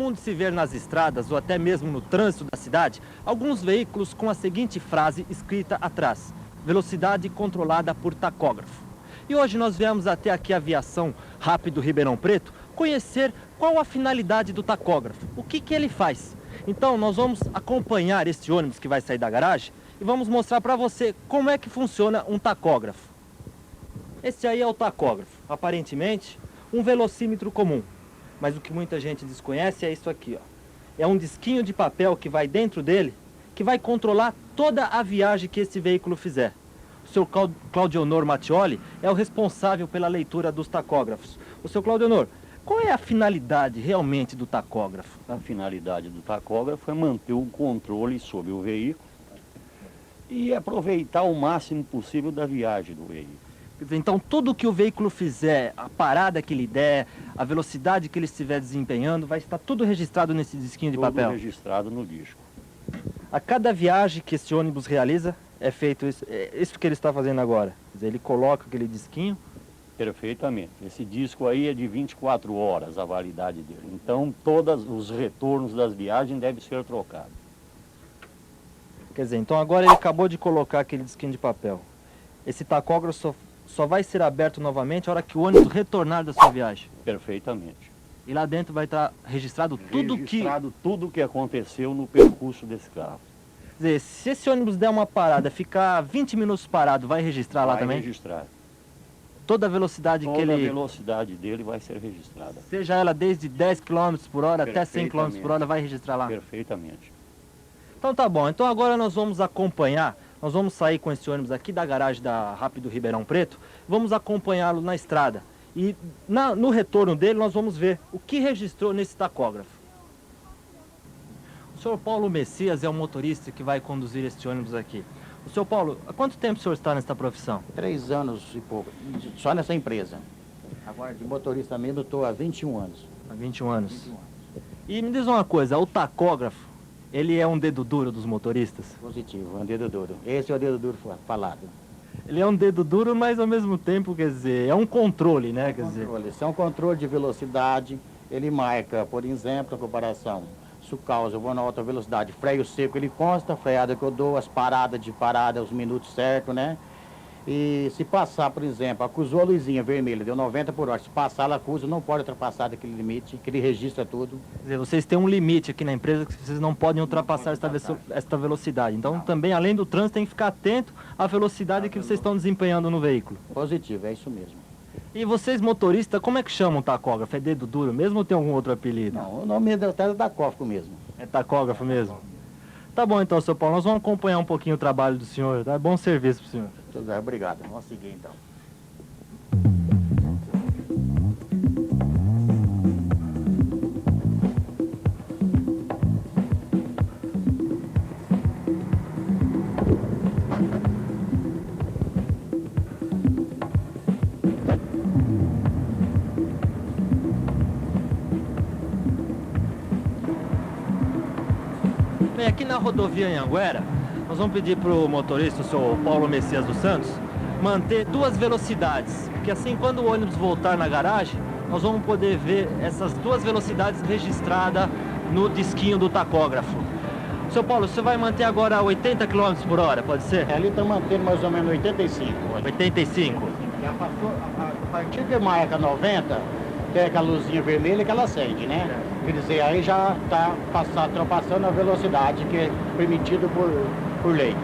comum de se ver nas estradas ou até mesmo no trânsito da cidade alguns veículos com a seguinte frase escrita atrás: velocidade controlada por tacógrafo. E hoje nós viemos até aqui a Aviação Rápido Ribeirão Preto conhecer qual a finalidade do tacógrafo, o que ele faz. Então nós vamos acompanhar esse ônibus que vai sair da garagem e vamos mostrar para você como é que funciona um tacógrafo. Esse aí é o tacógrafo, aparentemente um velocímetro comum, mas o que muita gente desconhece é isso aqui, ó. É um disquinho de papel que vai dentro dele, que vai controlar toda a viagem que esse veículo fizer. O seu Claudionor Mattioli é o responsável pela leitura dos tacógrafos. O seu Claudionor, qual é a finalidade realmente do tacógrafo? A finalidade do tacógrafo é manter o controle sobre o veículo e aproveitar o máximo possível da viagem do veículo. Então tudo que o veículo fizer, a parada que ele der, a velocidade que ele estiver desempenhando, vai estar tudo registrado nesse disquinho de papel? Tudo registrado no disco. A cada viagem que esse ônibus realiza, é feito isso, isso que ele está fazendo agora. Quer dizer, ele coloca aquele disquinho. Perfeitamente. Esse disco aí é de 24 horas a validade dele. Então todos os retornos das viagens devem ser trocados. Quer dizer, então agora ele acabou de colocar aquele disquinho de papel. Esse tacógrafo só vai ser aberto novamente a hora que o ônibus retornar da sua viagem. Perfeitamente. E lá dentro vai estar registrado tudo que aconteceu no percurso desse carro. Quer dizer, se esse ônibus der uma parada, ficar 20 minutos parado, vai registrar lá também? Vai registrar. Toda a velocidade que ele... Toda a velocidade dele vai ser registrada. Seja ela desde 10 km por hora até 100 km por hora, vai registrar lá? Perfeitamente. Então tá bom, então agora nós vamos acompanhar, nós vamos sair com esse ônibus aqui da garagem da Rápido Ribeirão Preto, vamos acompanhá-lo na estrada. E no retorno dele nós vamos ver o que registrou nesse tacógrafo. O senhor Paulo Messias é o motorista que vai conduzir este ônibus aqui. O senhor Paulo, há quanto tempo o senhor está nesta profissão? 3 anos e pouco, só nessa empresa. Agora de motorista mesmo eu estou há 21 anos. Há 21 anos. 21 anos. E me diz uma coisa, o tacógrafo, ele é um dedo duro dos motoristas? Positivo, é um dedo duro. Esse é o dedo duro falado. Ele é um dedo duro, mas ao mesmo tempo, quer dizer, é um controle, né? Esse é um controle de velocidade, ele marca, por exemplo, a comparação. Se o causa, eu vou na alta velocidade, freio seco ele consta, a freada que eu dou, as paradas de parada, os minutos certos, né? E se passar, por exemplo, acusou a luzinha vermelha, deu 90 por hora, se passar ela acusa, não pode ultrapassar daquele limite, que ele registra tudo. Quer dizer, vocês têm um limite aqui na empresa que vocês não podem ultrapassar esta velocidade. Então também, além do trânsito, tem que ficar atento à velocidade que vocês estão desempenhando no veículo. Positivo, é isso mesmo. E vocês motoristas, como é que chamam o tacógrafo? É dedo duro mesmo ou tem algum outro apelido? Não, o nome é tacógrafo mesmo. É tacógrafo mesmo? Tá bom então, seu Paulo, nós vamos acompanhar um pouquinho o trabalho do senhor, tá? Bom serviço pro senhor. Tudo bem, obrigado. Vamos seguir então. Bem, aqui na rodovia Anhanguera, nós vamos pedir para o motorista, o senhor Paulo Messias dos Santos, manter 2 velocidades, porque assim quando o ônibus voltar na garagem, nós vamos poder ver essas 2 velocidades registradas no disquinho do tacógrafo. Seu Paulo, você vai manter agora 80 km por hora, pode ser? Ali está mantendo mais ou menos 85. 85? Já passou, a partir de marca 90, tem aquela luzinha vermelha que ela acende, né? Quer dizer, aí já está ultrapassando a velocidade que é permitido por lei.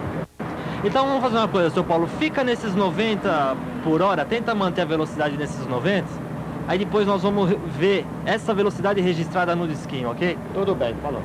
Então vamos fazer uma coisa, seu Paulo, fica nesses 90 por hora, tenta manter a velocidade nesses 90, aí depois nós vamos ver essa velocidade registrada no disquinho, ok? Tudo bem, falou.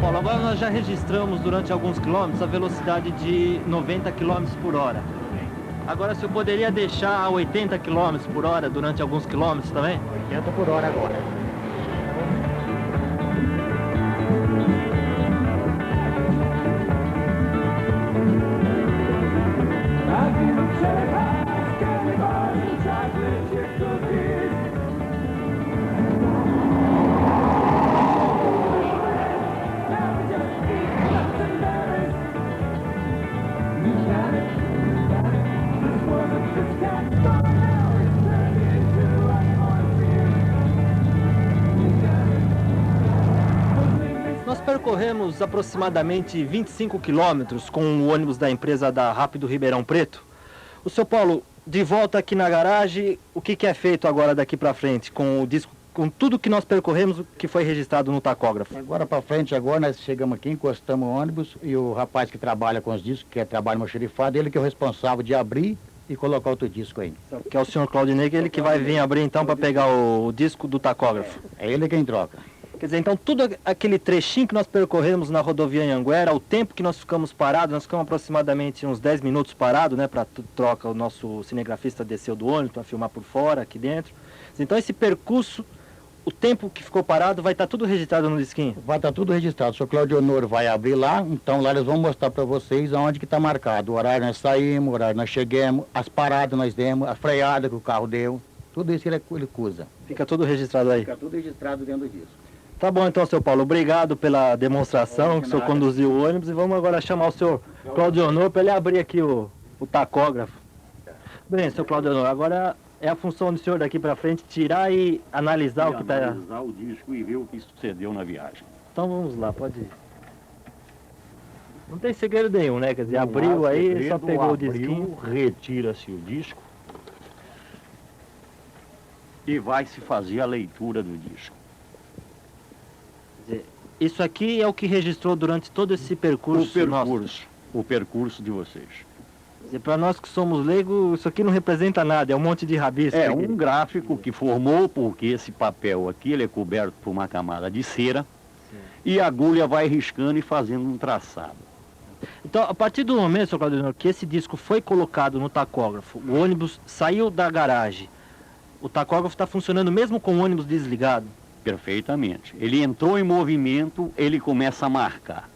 Paulo, agora nós já registramos durante alguns quilômetros a velocidade de 90 km por hora. Agora, o senhor poderia deixar a 80 km por hora durante alguns quilômetros também? 80 por hora agora. Nós percorremos aproximadamente 25 quilômetros com o ônibus da empresa da Rápido Ribeirão Preto. O seu Paulo, de volta aqui na garagem, o que é feito agora daqui para frente com o disco, com tudo que nós percorremos, que foi registrado no tacógrafo? Agora para frente, agora nós chegamos aqui, encostamos o ônibus e o rapaz que trabalha com os discos, que trabalha no xerifado, ele que é o responsável de abrir e colocar outro disco aí. Que é o senhor Claudinei, ele que vai vir abrir então para pegar o disco do tacógrafo. É ele quem troca. Quer dizer, então tudo aquele trechinho que nós percorremos na rodovia Anhanguera, o tempo que nós ficamos parados, nós ficamos aproximadamente uns 10 minutos parados, né, para troca, o nosso cinegrafista desceu do ônibus para filmar por fora, aqui dentro. Então esse percurso, o tempo que ficou parado, vai estar tudo registrado no disquinho? Vai estar tudo registrado. O senhor Claudio Honor vai abrir lá, então lá eles vão mostrar para vocês aonde que está marcado. O horário nós saímos, o horário nós chegamos, as paradas nós demos, a freada que o carro deu, tudo isso ele usa. Fica tudo registrado aí? Fica tudo registrado dentro disso. Tá bom então, seu Paulo, obrigado pela demonstração, que o senhor conduziu o ônibus, e vamos agora chamar o senhor Claudio Honor para ele abrir aqui o tacógrafo. Bem, seu Claudio Honor, agora é a função do senhor daqui para frente tirar e analisar o que está... Analisar o disco e ver o que sucedeu na viagem. Então vamos lá, pode ir. Não tem segredo nenhum, né? Quer dizer, abriu aí, só pegou o disquinho. Retira-se o disco e vai-se fazer a leitura do disco. Isso aqui é o que registrou durante todo esse percurso nosso. O percurso de vocês. Para nós que somos leigos, isso aqui não representa nada, é um monte de rabisco. É aqui. um gráfico que formou, porque esse papel aqui ele é coberto por uma camada de cera. Sim. E a agulha vai riscando e fazendo um traçado. Então, a partir do momento, Sr. Claudio Honor, que esse disco foi colocado no tacógrafo, o ônibus saiu da garagem, o tacógrafo está funcionando mesmo com o ônibus desligado? Perfeitamente. Ele entrou em movimento, ele começa a marcar.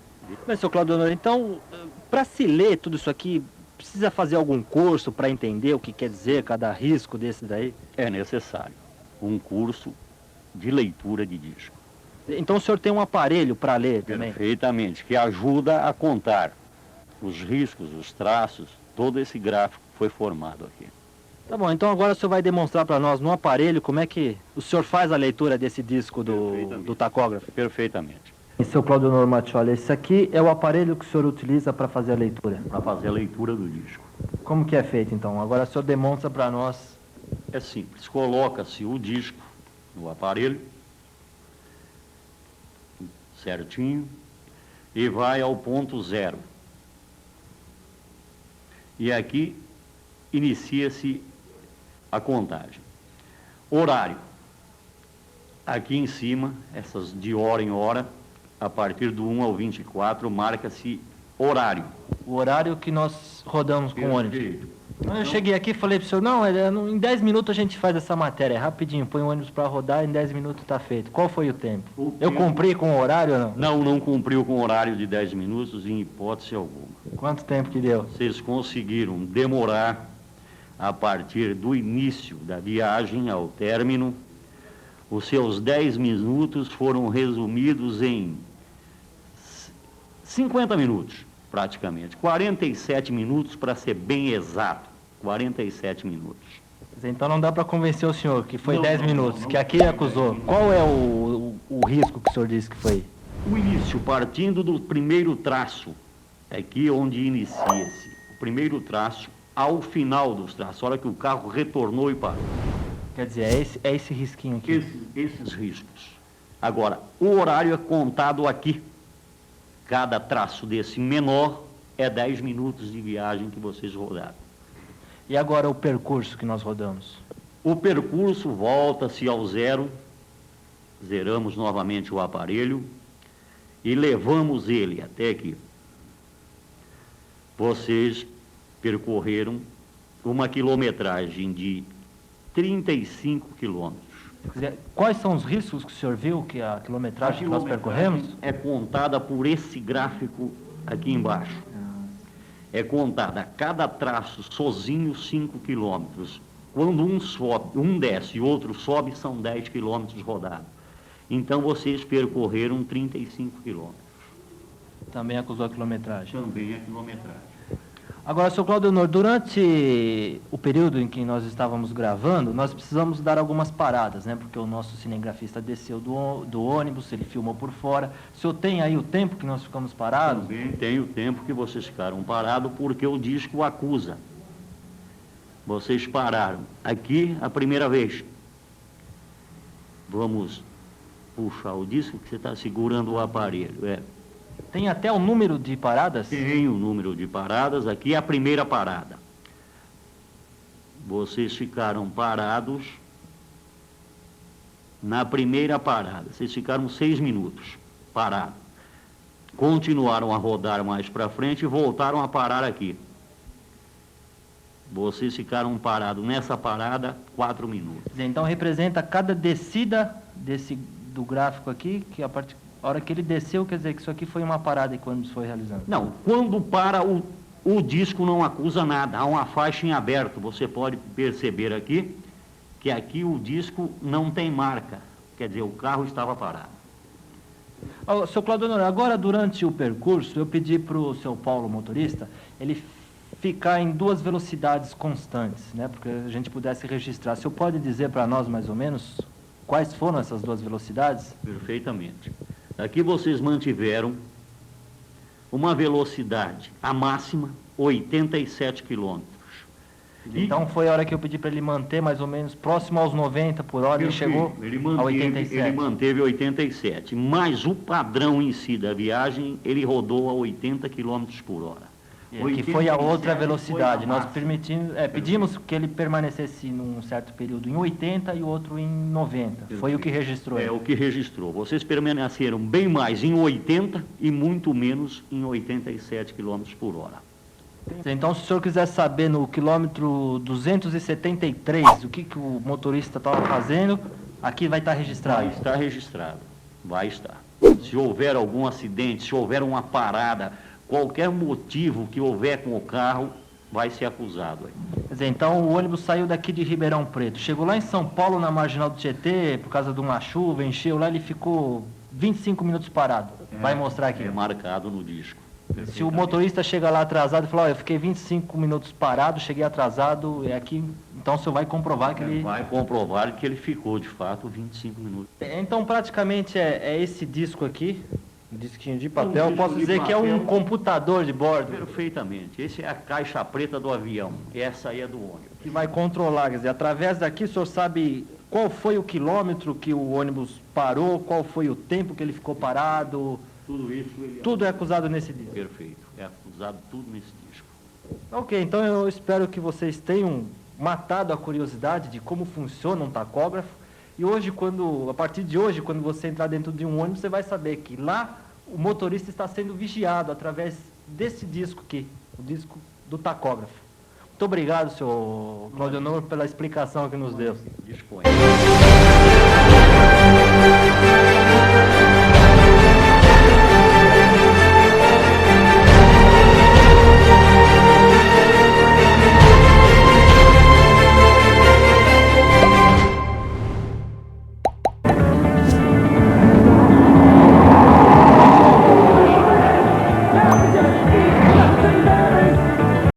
Mas, Sr. Claudio Honor, então, para se ler tudo isso aqui, precisa fazer algum curso para entender o que quer dizer cada risco desse daí? É necessário um curso de leitura de disco. Então o senhor tem um aparelho para ler também? Perfeitamente, que ajuda a contar os riscos, os traços, todo esse gráfico foi formado aqui. Tá bom, então agora o senhor vai demonstrar para nós no aparelho como é que o senhor faz a leitura desse disco do tacógrafo? Perfeitamente. E seu Claudio Honor Mattioli, esse aqui é o aparelho que o senhor utiliza para fazer a leitura? Para fazer a leitura do disco. Como que é feito então? Agora o senhor demonstra para nós. É simples, coloca-se o disco no aparelho, certinho, e vai ao ponto zero. E aqui inicia-se a contagem. Horário. Aqui em cima, essas de hora em hora, a partir do 1 ao 24, marca-se horário. O horário que nós rodamos com o ônibus. Eu cheguei aqui e falei para o senhor, não, em 10 minutos a gente faz essa matéria, rapidinho, põe o ônibus para rodar, em 10 minutos está feito. Qual foi o tempo? Eu cumpri com o horário ou não? Não, não cumpriu com o horário de 10 minutos, em hipótese alguma. Quanto tempo que deu? Vocês conseguiram demorar, a partir do início da viagem ao término, os seus 10 minutos foram resumidos em 50 minutos, praticamente. 47 minutos, para ser bem exato. 47 minutos. Então não dá para convencer o senhor que foi 10 minutos, que aqui acusou. Qual é o risco que o senhor disse que foi? O início, partindo do primeiro traço, aqui onde inicia-se. O primeiro traço ao final dos traços, a hora que o carro retornou e parou. Quer dizer, é esse risquinho aqui? Esses riscos. Agora, o horário é contado aqui. Cada traço desse menor é 10 minutos de viagem que vocês rodaram. E agora o percurso que nós rodamos? O percurso volta-se ao zero, zeramos novamente o aparelho e levamos ele até aqui. Vocês percorreram uma quilometragem de 35 quilômetros. Quais são os riscos que o senhor viu que a quilometragem que nós percorremos? É contada por esse gráfico aqui embaixo. É contada cada traço sozinho 5 quilômetros. Quando um sobe, um desce e outro sobe, são 10 quilômetros rodados. Então vocês percorreram 35 quilômetros. Também acusou a quilometragem. Também a quilometragem. Agora, senhor Cláudio Honor, durante o período em que nós estávamos gravando, nós precisamos dar algumas paradas, né? Porque o nosso cinegrafista desceu do ônibus, ele filmou por fora. O senhor tem aí o tempo que nós ficamos parados? Também tem o tempo que vocês ficaram parados, porque o disco acusa. Vocês pararam aqui a primeira vez. Vamos puxar o disco, que você está segurando o aparelho. Tem até o número de paradas? Tem o número de paradas, aqui é a primeira parada. Vocês ficaram parados na primeira parada. Vocês ficaram 6 minutos parados. Continuaram a rodar mais para frente e voltaram a parar aqui. Vocês ficaram parados nessa parada 4 minutos. Então representa cada descida do gráfico aqui, que a hora que ele desceu, quer dizer que isso aqui foi uma parada quando foi realizando? Não, quando para o disco não acusa nada, há uma faixa em aberto. Você pode perceber aqui que aqui o disco não tem marca, quer dizer, o carro estava parado. Seu Cláudio Honor, agora durante o percurso, eu pedi para o seu Paulo, motorista, ele ficar em 2 velocidades constantes, né, porque a gente pudesse registrar. O senhor pode dizer para nós mais ou menos quais foram essas 2 velocidades? Perfeitamente. Aqui vocês mantiveram uma velocidade, a máxima, 87 quilômetros. Então foi a hora que eu pedi para ele manter mais ou menos próximo aos 90 por hora, ele chegou a 87. Ele manteve 87, mas o padrão em si da viagem, ele rodou a 80 quilômetros por hora. Que foi a outra velocidade. Nós pedimos que ele permanecesse num certo período em 80 e o outro em 90. Perfeito. Foi o que registrou. É o que registrou. Vocês permaneceram bem mais em 80 e muito menos em 87 quilômetros por hora. Então, se o senhor quiser saber no quilômetro 273 o que o motorista estava fazendo, aqui vai estar registrado. Vai estar registrado. Vai estar. Se houver algum acidente, se houver uma parada, qualquer motivo que houver com o carro, vai ser acusado. Quer dizer, então o ônibus saiu daqui de Ribeirão Preto, chegou lá em São Paulo, na Marginal do Tietê, por causa de uma chuva, encheu lá, ele ficou 25 minutos parado. Vai mostrar aqui. É marcado no disco. Se o motorista chega lá atrasado e falar, eu fiquei 25 minutos parado, cheguei atrasado, é aqui, então o senhor vai comprovar que ele... Vai comprovar que ele ficou, de fato, 25 minutos. Então, praticamente, é esse disco aqui, um disquinho de papel, eu posso dizer que é um computador de bordo. Perfeitamente. Esse é a caixa preta do avião, essa aí é do ônibus. Que vai controlar, quer dizer, através daqui o senhor sabe qual foi o quilômetro que o ônibus parou, qual foi o tempo que ele ficou parado... Tudo é acusado nesse disco. Perfeito. É acusado tudo nesse disco. Ok, então eu espero que vocês tenham matado a curiosidade de como funciona um tacógrafo. E hoje, a partir de hoje, quando você entrar dentro de um ônibus, você vai saber que lá o motorista está sendo vigiado através desse disco aqui, o disco do tacógrafo. Muito obrigado, senhor Cláudio Honor, pela explicação que nos deu. Disponha.